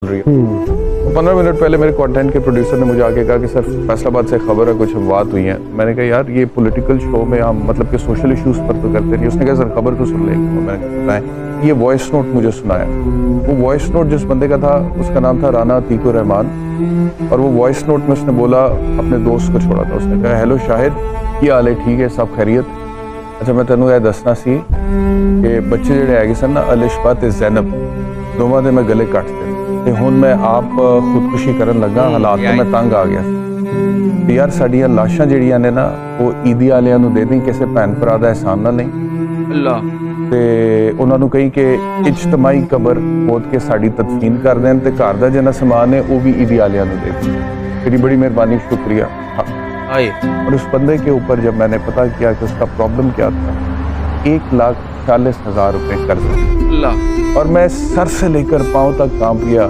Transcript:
15 minute पहले मेरे content के प्रोड्यूसर ने मुझे आके कहा कि सर फैसलाबाद से खबर है, कुछ बात हुई है। मैंने कहा यार ये पॉलिटिकल शो में हम मतलब कि सोशल इश्यूज पर तो करते नहीं। उसने कहा सर खबर तो सुन लेंगे। मैंने कहा सुनाए। ये वॉइस नोट मुझे सुनाया। वो वॉइस नोट जिस बंदे का था उसका नाम था राना अतीकुर रहमान, और वो वॉइस नोट में उसने बोला अपने दोस्त को छोड़ा था। उसने कहा हेलो शाहिद, ये हाल है, ठीक है सब खैरियत। अच्छा मैं तेनों यह दसना सी कि बच्चे ਜਿਹੜੇ ਹੈਗੇ ਸਨ ਨਾ ਅਲਿਸ਼ਬਾ ਤੇ ਜ਼ੈਨਬ, ਦੋਵਾਂ ਦੇ ਮੈਂ ਗਲੇ ਕੱਟਦੇ ਤੇ ਹੁਣ ਮੈਂ ਆਪ ਖੁਦਕੁਸ਼ੀ ਕਰਨ ਲੱਗਾ। ਹਾਲਾਤ ਤੋਂ ਮੈਂ ਤੰਗ ਆ ਗਿਆ ਤੇ ਯਾਰ ਸਾਡੀਆਂ ਲਾਸ਼ਾਂ ਜਿਹੜੀਆਂ ਨੇ ਨਾ ਉਹ ਈਦੀ ਵਾਲਿਆਂ ਨੂੰ ਦੇ ਦੇਂ, ਕਿਸੇ ਭੈਣ ਭਰਾ ਦਾ ਅਹਿਸਾਨ ਨਾ ਨਹੀਂ ਅੱਲਾ, ਤੇ ਉਹਨਾਂ ਨੂੰ ਕਹੀ ਕਿ ਇਜਤਮਾਈ ਕਬਰ ਖੋਦ ਕੇ ਸਾਡੀ ਤਦਫੀਨ ਕਰ ਦੇਣ ਤੇ ਘਰ ਦਾ ਜਿੰਨਾ ਸਮਾਨ ਹੈ ਉਹ ਵੀ ਈਦੀ ਵਾਲਿਆਂ ਨੂੰ ਦੇ ਦੇं। तेरी बड़ी मेहरबानी, शुक्रिया। और उस बंदे के ऊपर जब मैंने पता किया कि उसका प्रॉब्लम क्या था, 1,40,000 रुपए कर्ज, और मैं सर से लेकर पांव तक कांप गया।